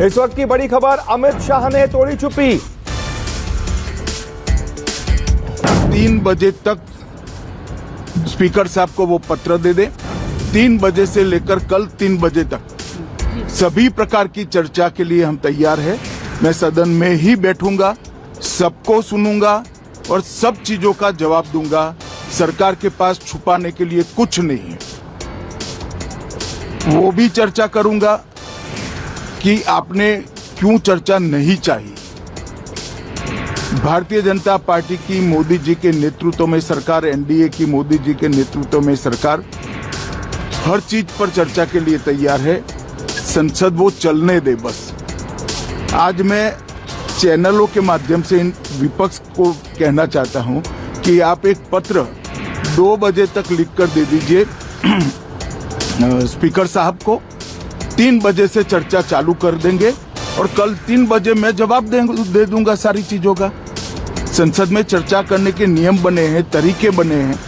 इस वक्त की बड़ी खबर, अमित शाह ने तोड़ी चुप्पी। 3 बजे तक स्पीकर साहब को वो पत्र दे दे। 3 बजे से लेकर कल 3 बजे तक सभी प्रकार की चर्चा के लिए हम तैयार हैं। मैं सदन में ही बैठूंगा, सबको सुनूंगा और सब चीजों का जवाब दूंगा। सरकार के पास छुपाने के लिए कुछ नहीं है। वो भी चर्चा करूंगा कि आपने क्यों चर्चा नहीं चाहिए। भारतीय जनता पार्टी की मोदी जी के नेतृत्व में सरकार, एनडीए की मोदी जी के नेतृत्व में सरकार हर चीज पर चर्चा के लिए तैयार है। संसद वो चलने दे बस। आज मैं चैनलों के माध्यम से इन विपक्ष को कहना चाहता हूं कि आप एक पत्र 2 बजे तक लिखकर दे दीजिए स्पीकर साहब को। 3 बजे से चर्चा चालू कर देंगे और कल 3 बजे मैं जवाब दे दूंगा सारी चीजों का। संसद में चर्चा करने के नियम बने हैं, तरीके बने हैं।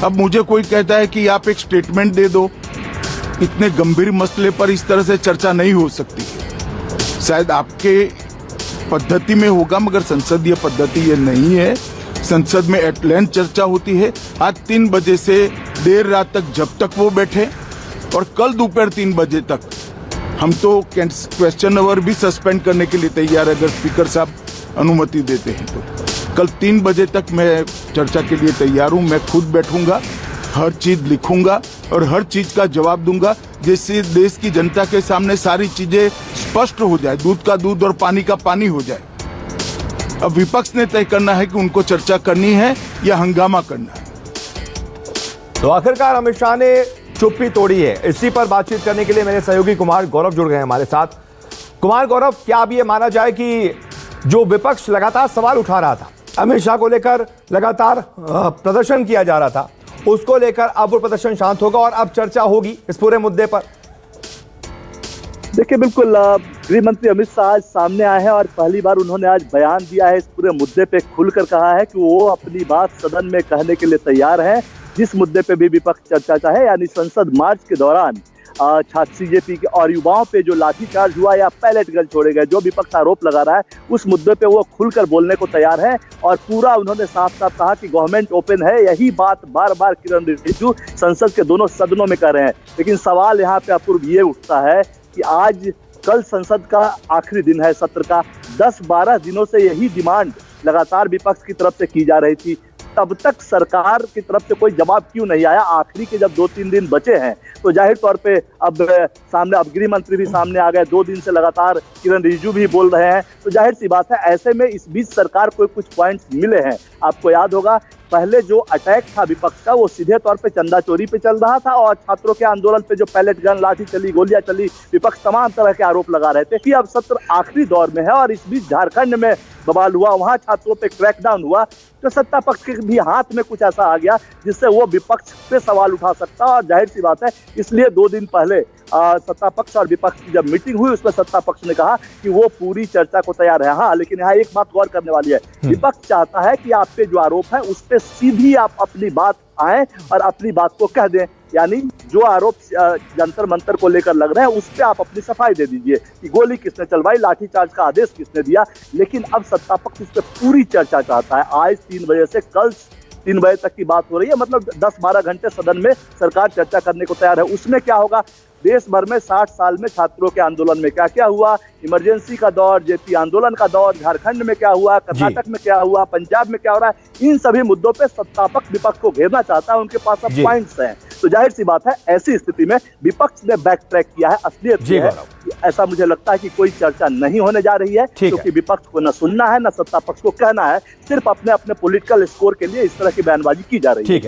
अब मुझे कोई कहता है कि आप एक स्टेटमेंट दे दो। इतने गंभीर मसले पर इस तरह से चर्चा नहीं हो सकती। शायद आपके पद्धति में होगा, मगर संसदीय पद्धति ये नहीं है। संसद में एट लेंथ चर्चा होती है। आज 3 बजे से देर रात तक, जब तक वो बैठे, और कल दोपहर 3 बजे तक हम तो क्वेश्चन आवर भी सस्पेंड करने के लिए तैयार है, अगर स्पीकर साहब अनुमति देते हैं तो। कल 3 बजे तक मैं चर्चा के लिए तैयार हूं। मैं खुद बैठूंगा, हर चीज लिखूंगा और हर चीज का जवाब दूंगा, जिससे देश की जनता के सामने सारी चीजें स्पष्ट हो जाए, दूध का दूध और पानी का पानी हो जाए। अब विपक्ष ने तय करना है कि उनको चर्चा करनी है या हंगामा करना है। तो आखिरकार अमित शाह ने चुप्पी तोड़ी है। इसी पर बातचीत करने के लिए मेरे सहयोगी कुमार गौरव जुड़ गए हैं हमारे साथ। कुमार गौरव, क्या अब ये माना जाए कि जो विपक्ष लगातार सवाल उठा रहा था, अमित शाह को लेकर लगातार प्रदर्शन किया जा रहा था, उसको लेकर अब वो प्रदर्शन शांत होगा और अब चर्चा होगी इस पूरे मुद्दे पर? देखिए, बिल्कुल गृह मंत्री अमित शाह आज सामने आए हैं और पहली बार उन्होंने आज बयान दिया है। इस पूरे मुद्दे पे खुलकर कहा है कि वो अपनी बात सदन में कहने के लिए तैयार है, जिस मुद्दे पे भी विपक्ष चर्चा चाहे, यानी संसद मार्च के दौरान छात्र सीजेपी के और युवाओं पे जो लाठीचार्ज हुआ या पैलेट गन छोड़े गए, जो विपक्ष आरोप लगा रहा है, उस मुद्दे पे वो खुलकर बोलने को तैयार है। और पूरा उन्होंने साफ साफ कहा कि गवर्नमेंट ओपन है। यही बात बार बार किरण रिजिजू संसद के दोनों सदनों में कर रहे हैं। लेकिन सवाल यहाँ पे अपूर्व ये उठता है कि आज कल संसद का आखिरी दिन है सत्र का। 10-12 दिनों से यही डिमांड लगातार विपक्ष की तरफ से की जा रही थी। तब तक सरकार की तरफ से कोई जवाब क्यों नहीं आया? आखिरी के जब 2-3 दिन बचे हैं तो जाहिर तौर पे अब गृह मंत्री भी सामने आ गए। 2 दिन से लगातार किरण रिजिजू भी बोल रहे हैं, तो जाहिर सी बात है ऐसे में इस बीच सरकार को कुछ पॉइंट्स मिले हैं। आपको याद होगा, पहले जो अटैक था विपक्ष का, वो सीधे तौर पे चंदा चोरी पे चल रहा था और छात्रों के आंदोलन पे जो पैलेट गन, लाठी चली, गोलियां चली, विपक्ष तमाम तरह के आरोप लगा रहे थे कि अब सत्र आखिरी दौर में है। और इस बीच झारखंड में बवाल हुआ, वहां छात्रों पे क्रैकडाउन हुआ, तो सत्ता पक्ष के भी हाथ में कुछ ऐसा आ गया जिससे वो विपक्ष पे सवाल उठा सकता। और जाहिर सी बात है, इसलिए 2 दिन पहले सत्ता पक्ष और विपक्ष की जब मीटिंग हुई, उसमें सत्ता पक्ष ने कहा कि वो पूरी चर्चा को तैयार है। हाँ, लेकिन यहाँ एक बात गौर करने वाली है, विपक्ष चाहता है कि आप पे जो आरोप है उस पे सीधी आप अपनी बात आए और अपनी बात को कह दें। यानी जो आरोप जंतर मंतर को लेकर लग रहे हैं, उस पे आप अपनी सफाई दे दीजिए कि गोली किसने चलवाई, लाठीचार्ज का आदेश किसने दिया। लेकिन अब सत्ता पक्ष इस पे पूरी चर्चा चाहता है। आज 3 बजे से कल 3 बजे तक की बात हो रही है, मतलब 10-12 घंटे सदन में सरकार चर्चा करने को तैयार है। उसमें क्या होगा? देश भर में 60 साल में छात्रों के आंदोलन में क्या क्या हुआ, इमरजेंसी का दौर, जेपी आंदोलन का दौर, झारखंड में क्या हुआ, कर्नाटक में क्या हुआ, पंजाब में क्या हो रहा है, इन सभी मुद्दों पे सत्तापक्ष विपक्ष को घेरना चाहता है। उनके पास अब पॉइंट्स हैं। तो जाहिर सी बात है, ऐसी स्थिति में विपक्ष ने बैक ट्रैक किया है। असलियत ये है कि ऐसा मुझे लगता है कि कोई चर्चा नहीं होने जा रही है, क्योंकि विपक्ष को न सुनना है, न सत्ता पक्ष को कहना है। सिर्फ अपने अपने पॉलिटिकल स्कोर के लिए इस तरह की बयानबाजी की जा रही है।